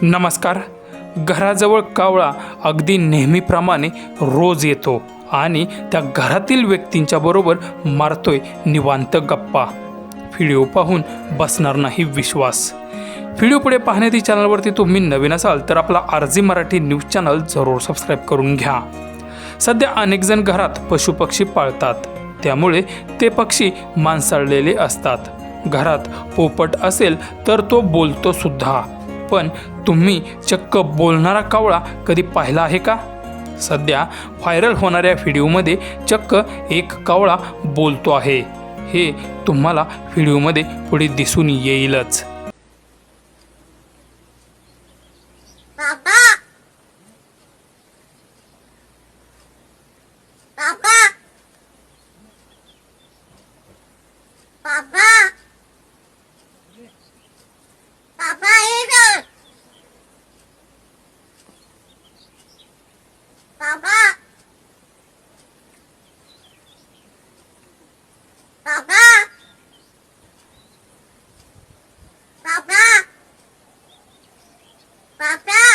नमस्कार. घराजवळ कावळा अगदी नेहमीप्रमाणे रोज येतो आणि त्या घरातील व्यक्तींच्या बरोबर मारतोय निवांत गप्पा. व्हिडिओ पाहून बसणार नाही विश्वास. व्हिडिओ पुढे पाहण्याची चॅनलवरती तुम्ही नवीन असाल तर आपला RG मराठी न्यूज चॅनल जरूर सबस्क्राईब करून घ्या. सध्या अनेक जण घरात पशुपक्षी पाळतात, त्यामुळे ते पक्षी मांसाळलेले असतात. घरात पोपट असेल तर तो बोलतो सुद्धा, पण तुम्ही चक्क बोलणारा कावळा कधी पाहिला आहे का? सध्या व्हायरल होणाऱ्या व्हिडिओमध्ये चक्क एक कावळा बोलतो आहे. हे तुम्हाला व्हिडिओमध्ये पुढे दिसून येईलच. पापा पापा पापा पापा इधर पापा पापा पापा पापा